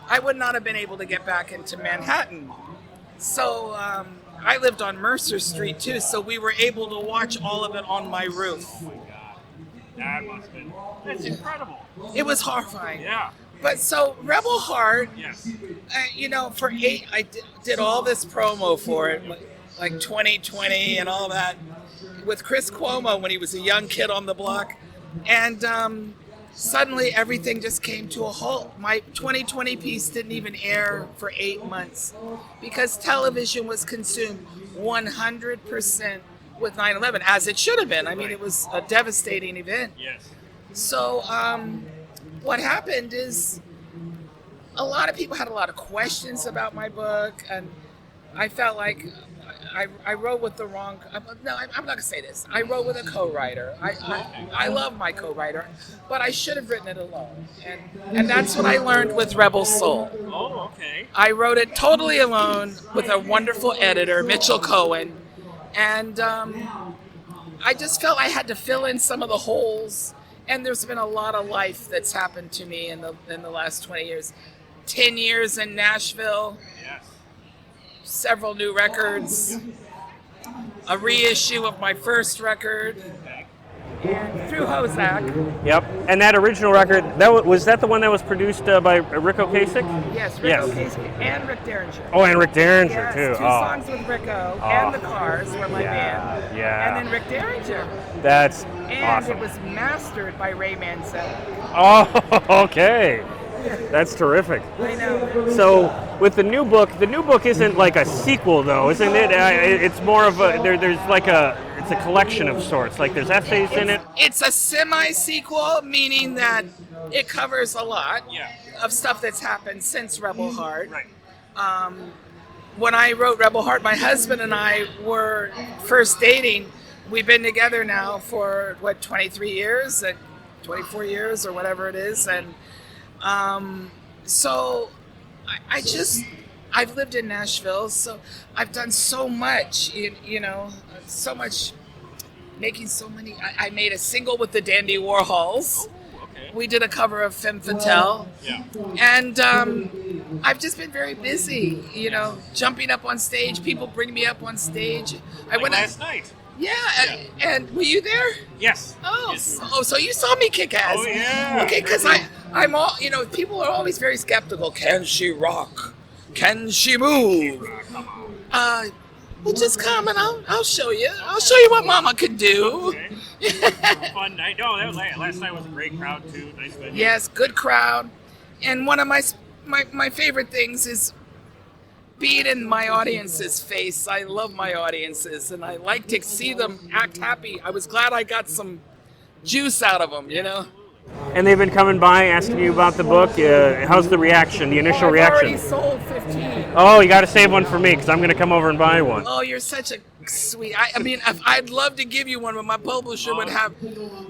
I would not have been able to get back into Manhattan. So I lived on Mercer Street too, so we were able to watch all of it on my roof. Oh my God. That must have been, that's incredible. It was horrifying. Yeah. But so Rebel Heart, yes. For 8, I did all this promo for it, like 2020 and all that, with Chris Cuomo when he was a young kid on the block. And suddenly everything just came to a halt. My 2020 piece didn't even air for 8 months because television was consumed 100% with 9/11, as it should have been. I mean, it was a devastating event. Yes. So what happened is a lot of people had a lot of questions about my book, and I felt like I wrote with the wrong. No, I'm not gonna say this. I wrote with a co-writer. I love my co-writer, but I should have written it alone, and that's what I learned with Rebel Soul. Oh, okay. I wrote it totally alone with a wonderful editor, Mitchell Cohen, and I just felt I had to fill in some of the holes. And there's been a lot of life that's happened to me in the last 20 years. 10 years in Nashville. Yes. Several new records. a reissue of my first record, and through Hozak. Yep. And that original record, was that the one that was produced by Rick Ocasek? Yes, Rick Ocasek and Rick Derringer. Oh, and Rick Derringer yes, too. Two songs with Rico and the Cars were my band. Yeah. And then Rick Derringer. That's and awesome. It was mastered by Ray Mansell. Oh, okay. That's terrific. I know. So with the new book isn't like a sequel though, isn't it? It's more of a there's like it's a collection of sorts. Like there's essays in it. It's a semi-sequel, meaning that it covers a lot of stuff that's happened since Rebel Heart. Right. When I wrote Rebel Heart, my husband and I were first dating. We've been together now for 23 years, 24 years, or whatever it is, and so I've lived in Nashville, so I've done so much, so much, making so many. I made a single with the Dandy Warhols. We did a cover of Femme Fatale. And I've just been very busy, jumping up on stage. People bring me up on stage. I went last night. Yeah, and were you there? Yes. Oh, so you saw me kick ass. Oh, yeah. Okay, because I'm all, people are always very skeptical. Can she rock? Can she move? Well, just come and I'll show you. I'll show you what Mama can do. Okay. Fun night. No, that was last night was a great crowd too. Nice venue. Yes, good crowd. And one of my favorite things is being in my audience's face. I love my audiences, and I like to see them act happy. I was glad I got some juice out of them, And they've been coming by asking you about the book. How's the reaction, the initial reaction? I've already sold 15. Oh, you got to save one for me because I'm going to come over and buy one. Oh, you're such a sweet. I mean, I'd love to give you one, but my publisher would have.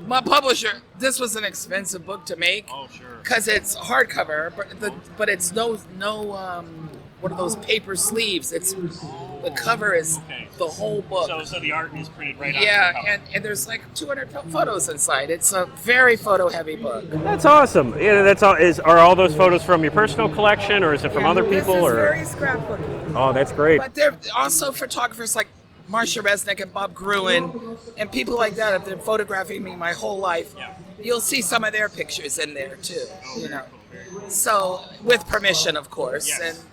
My publisher. This was an expensive book to make. Oh, sure. Because it's hardcover, but it's no. What are those paper sleeves? The cover is the whole book. So the art is printed right on the cover. Yeah, and there's like 200 photos inside. It's a very photo-heavy book. That's awesome. Yeah, that's all. Are all those photos from your personal collection, or is it from other people? This is or very scrapbooky. Oh, that's great. But there are also photographers like Marcia Resnick and Bob Gruen and people like that have been photographing me my whole life. Yeah. You'll see some of their pictures in there too. So with permission, of course, yes.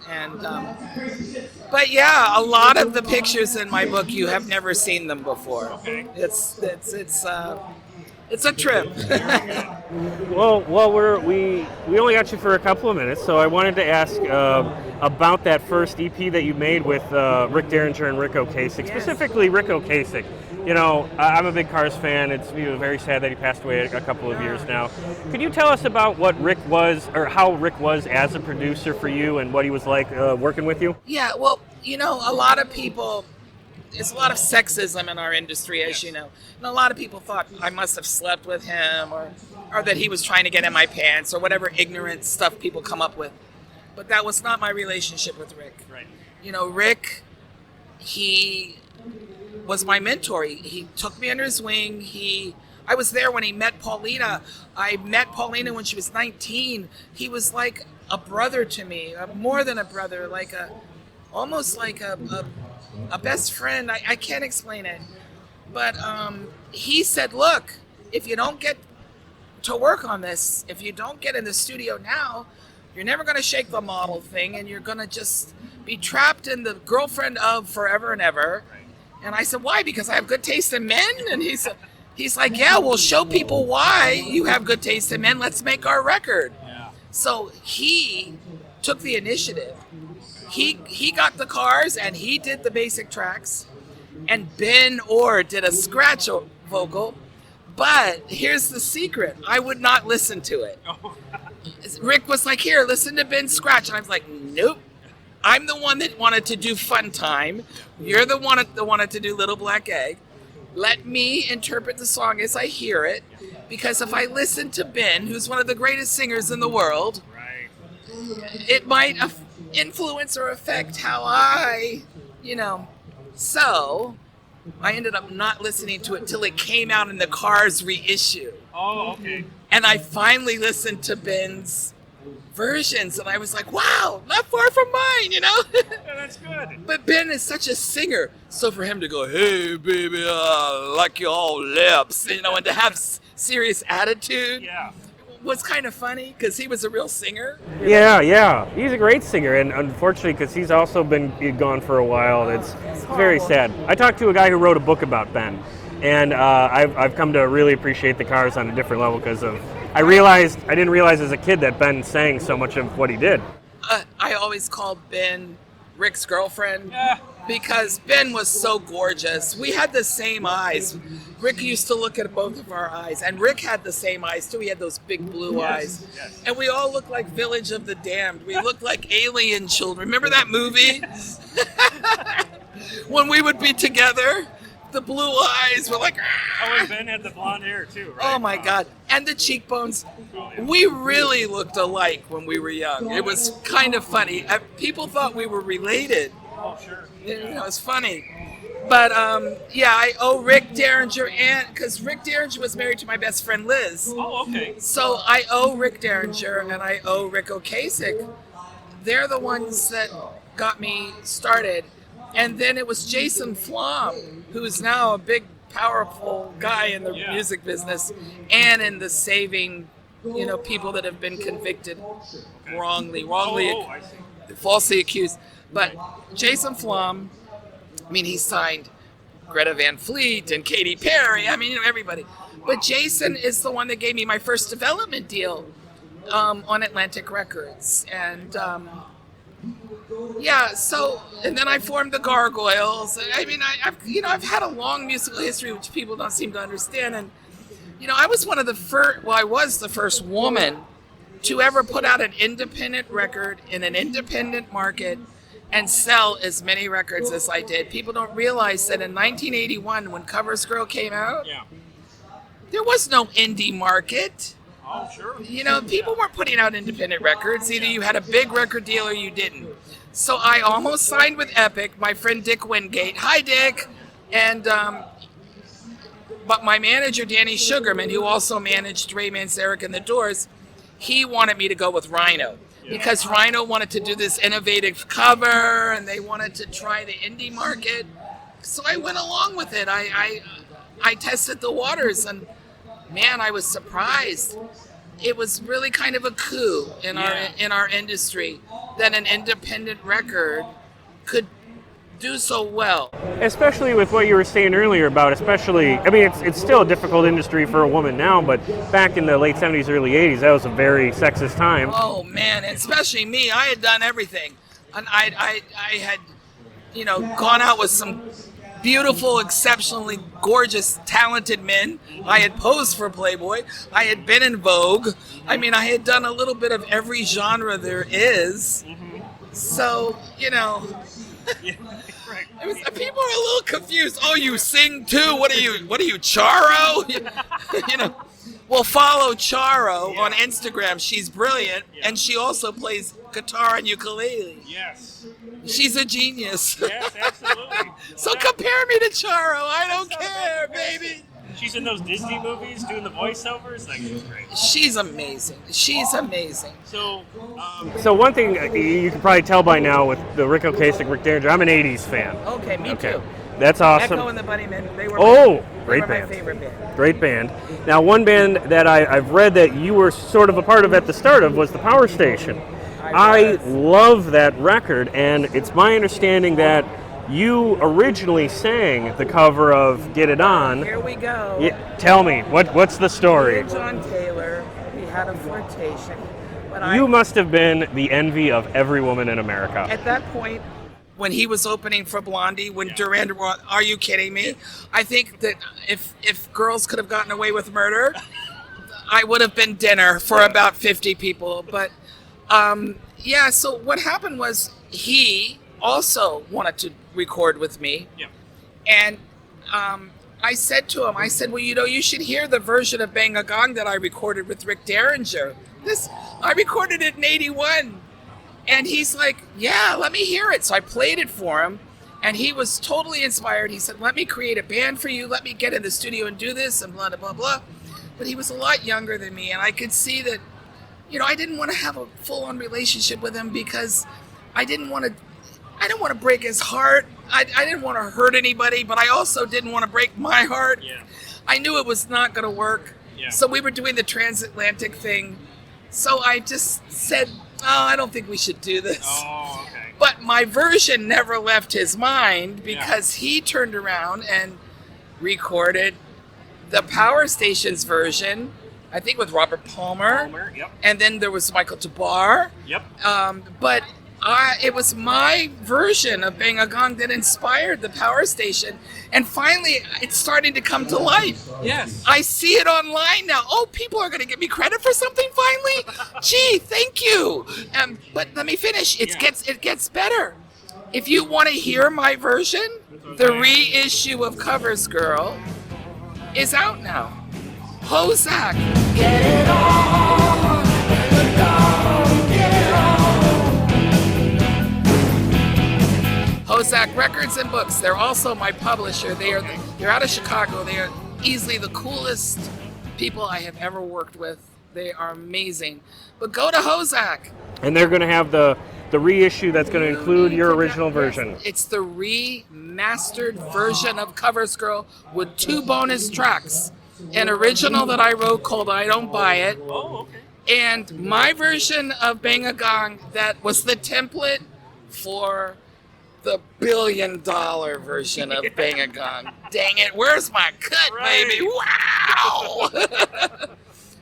But yeah, a lot of the pictures in my book you have never seen them before. Okay. It's a trip. Well, we only got you for a couple of minutes, so I wanted to ask about that first EP that you made with Rick Derringer and Rick Ocasek, specifically Rick Ocasek. I'm a big Cars fan. It's very sad that he passed away a couple of years now. Could you tell us about what Rick was, or how Rick was as a producer for you, and what he was like working with you? Yeah, well, a lot of people. There's a lot of sexism in our industry, as you know. And a lot of people thought I must have slept with him or that he was trying to get in my pants or whatever ignorant stuff people come up with. But that was not my relationship with Rick. Right. Rick, he was my mentor. He took me under his wing. I was there when he met Paulina. I met Paulina when she was 19. He was like a brother to me, more than a brother, almost like a best friend. I can't explain it. But he said, look, if you don't get to work on this, if you don't get in the studio now, you're never going to shake the model thing, and you're going to just be trapped in the girlfriend of forever and ever. And I said, why? Because I have good taste in men? And he's like, yeah, we'll show people why you have good taste in men. Let's make our record. Yeah. So he took the initiative. He got the Cars and he did the basic tracks, and Ben Orr did a scratch vocal. But here's the secret: I would not listen to it. Rick was like, "Here, listen to Ben scratch," and I was like, "Nope. I'm the one that wanted to do Fun Time. You're the one that wanted to do Little Black Egg. Let me interpret the song as I hear it, because if I listen to Ben, who's one of the greatest singers in the world, it might influence or affect how I, So I ended up not listening to it till it came out in the Cars reissue. Oh, okay. And I finally listened to Ben's versions, and I was like, wow, not far from mine, Yeah, that's good. good. But Ben is such a singer, so for him to go, "Hey baby, I like your lips," and to have serious attitude, was kind of funny because he was a real singer. Yeah. He's a great singer, and unfortunately, because he's also been gone for a while, it's very sad. I talked to a guy who wrote a book about Ben, and I've come to really appreciate the Cars on a different level because of. I didn't realize as a kid that Ben sang so much of what he did. I always called Ben Rick's girlfriend because Ben was so gorgeous. We had the same eyes. Rick used to look at both of our eyes, and Rick had the same eyes too. He had those big blue eyes. Yes. And we all looked like Village of the Damned. We looked like alien children. Remember that movie? When we would be together, the blue eyes were like... Oh, and Ben had the blonde hair too, right? Oh my God. And the cheekbones. We really looked alike when we were young. It was kind of funny. People thought we were related. Oh, sure. It was funny. But I owe Rick Derringer, and because Rick Derringer was married to my best friend Liz. Oh, okay. So I owe Rick Derringer and I owe Rick Ocasek. They're the ones that got me started. And then it was Jason Flom, who's now a big, powerful guy in the music business and in the saving, people that have been convicted wrongly, falsely accused. But Jason Flom, he signed Greta Van Fleet and Katy Perry. Everybody. But Jason is the one that gave me my first development deal on Atlantic Records. And and then I formed the Gargoyles. I've had a long musical history which people don't seem to understand. And I was one of the first. Well, I was the first woman to ever put out an independent record in an independent market and sell as many records as I did. People don't realize that in 1981, when Covers Girl came out, there was no indie market. Oh, sure. People weren't putting out independent records. Either you had a big record deal or you didn't. So I almost signed with Epic. My friend Dick Wingate. Hi, Dick. And but my manager, Danny Sugarman, who also managed Ray Manzarek and the Doors, he wanted me to go with Rhino. Because Rhino wanted to do this innovative cover, and they wanted to try the indie market. So I went along with it. I tested the waters, and man, I was surprised. It was really kind of a coup in our industry that an independent record could do so well. Especially with what you were saying earlier about, it's still a difficult industry for a woman now, but back in the late 70s, early 80s, that was a very sexist time. Oh man, especially me. I had done everything. And I had, gone out with some beautiful, exceptionally gorgeous, talented men. I had posed for Playboy. I had been in Vogue. I had done a little bit of every genre there is. So, people are a little confused. Oh, you sing too? What are you, Charo? Well, follow Charo on Instagram. She's brilliant, and she also plays guitar and ukulele. Yes. She's a genius. Yes, absolutely. So compare me to Charo. I don't care, baby. She's in those Disney movies doing the voiceovers. She's great. She's amazing. She's amazing. So one thing you can probably tell by now with the Rick Ocasek, Rick Derringer, I'm an 80s fan. Okay, me too. That's awesome. Echo and the Bunnymen, they were great band. my favorite band. Great band. Now, one band that I've read that you were sort of a part of at the start of was the Power Station. I love that record, and it's my understanding that you originally sang the cover of Get It On. Here we go. Yeah, tell me, what's the story? Me and John Taylor, we had a flirtation. But You must have been the envy of every woman in America. At that point, when he was opening for Blondie, when Duran, are you kidding me? I think that if girls could have gotten away with murder, I would have been dinner for about 50 people. But so what happened was he also wanted to record with me. Yeah. And I said to him, well, you should hear the version of Bang a Gong that I recorded with Rick Derringer. I recorded it in 81. And he's like, yeah, let me hear it. So I played it for him, and he was totally inspired. He said, let me create a band for you. Let me get in the studio and do this, and blah, blah, blah, blah. But he was a lot younger than me, and I could see that, I didn't want to have a full-on relationship with him because I didn't want to I didn't want to break his heart. I didn't want to hurt anybody, but I also didn't want to break my heart. Yeah. I knew it was not going to work. Yeah. So we were doing the transatlantic thing. So I just said, I don't think we should do this. Oh, okay. But my version never left his mind because he turned around and recorded the Power Stations version, I think with Robert Palmer. Yep. And then there was Michael Jabbar. Yep. But it was my version of Bang a Gong that inspired the Power Station. And finally, it's starting to come to life. Yes. I see it online now. Oh, people are going to give me credit for something finally? Gee, thank you. But let me finish. It gets better. If you want to hear my version, the reissue of Covers Girl is out now. Hozak. Get it on. Get it on. Hozak Records and Books. They're also my publisher. They're out of Chicago. They are easily the coolest people I have ever worked with. They are amazing. But go to Hozak. And they're going to have the reissue that's going to include your original version. It's the remastered version of Covers Girl with 2 bonus tracks. An original that I wrote called I Don't Buy It. Oh, okay. And my version of Bang a Gong that was the template for the $1 billion version of Bang a Gong. Dang it, where's my cut, baby? Wow!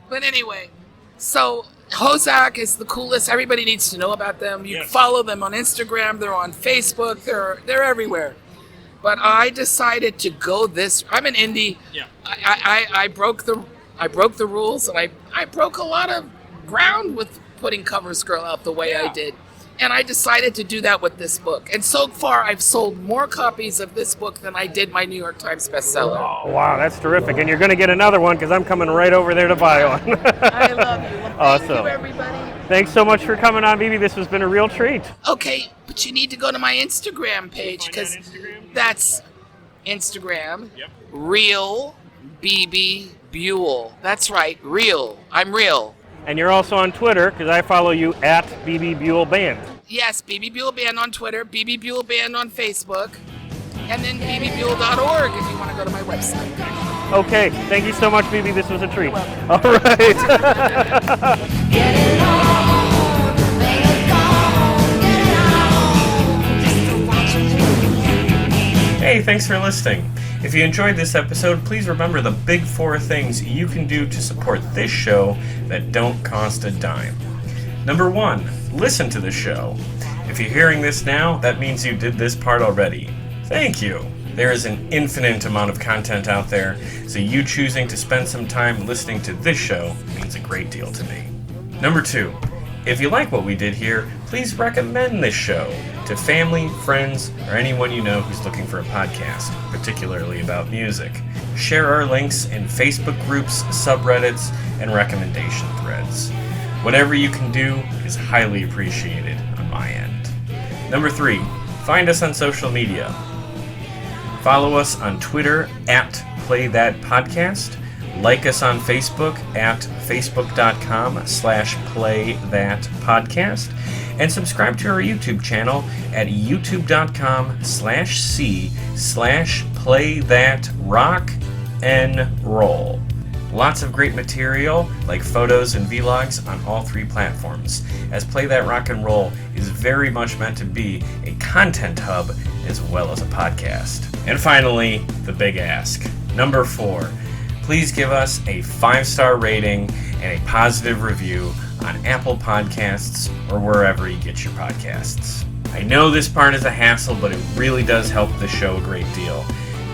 But anyway, so Hozak is the coolest. Everybody needs to know about them. You can follow them on Instagram. They're on Facebook. They're everywhere. But I decided to go this. I'm an indie. Yeah. I broke the rules, and I broke a lot of ground with putting Covers Girl out the way I did. And I decided to do that with this book. And so far, I've sold more copies of this book than I did my New York Times bestseller. Oh, wow, that's terrific. And you're going to get another one because I'm coming right over there to buy one. I love you. Well, awesome. Thank you, everybody. Thanks so much for coming on, Bebe. This has been a real treat. Okay, but you need to go to my Instagram page because that's Instagram. Yep. Real Bebe Buell. That's right, real. I'm real. And you're also on Twitter because I follow you at Bebe Buell Band. Yes, Bebe Buell Band on Twitter, Bebe Buell Band on Facebook, and then bebebuell.org if you want to go to my website. Okay, thank you so much, Bebe. This was a treat. All right. Get it on, make it go, get it on, just to watch it. Hey, thanks for listening. If you enjoyed this episode, please remember the big 4 things you can do to support this show that don't cost a dime. Number 1, listen to the show. If you're hearing this now, that means you did this part already. Thank you. There is an infinite amount of content out there, so you choosing to spend some time listening to this show means a great deal to me. Number 2, if you like what we did here, please recommend this show to family, friends, or anyone you know who's looking for a podcast, particularly about music. Share our links in Facebook groups, subreddits, and recommendation threads. Whatever you can do is highly appreciated on my end. Number 3, find us on social media. Follow us on Twitter at PlayThatPodcast. Like us on Facebook at facebook.com/playthatpodcast. And subscribe to our YouTube channel at youtube.com/playthatrocknroll. Lots of great material, like photos and vlogs, on all 3 platforms, as Play That Rock and Roll is very much meant to be a content hub as well as a podcast. And finally, the big ask. Number 4, please give us a 5-star rating and a positive review on Apple Podcasts or wherever you get your podcasts. I know this part is a hassle, but it really does help the show a great deal.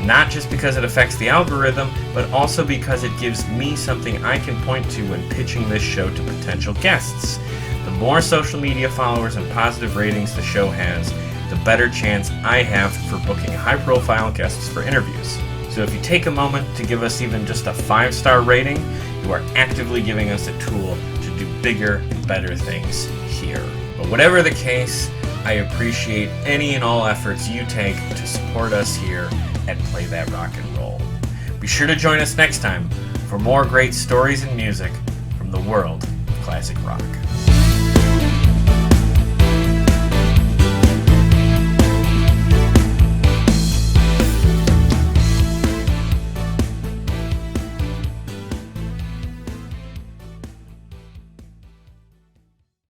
Not just because it affects the algorithm, but also because it gives me something I can point to when pitching this show to potential guests. The more social media followers and positive ratings the show has, the better chance I have for booking high-profile guests for interviews. So if you take a moment to give us even just a 5-star rating, you are actively giving us a tool to do bigger and better things here. But whatever the case, I appreciate any and all efforts you take to support us here at Play That Rock and Roll. Be sure to join us next time for more great stories and music from the world of classic rock.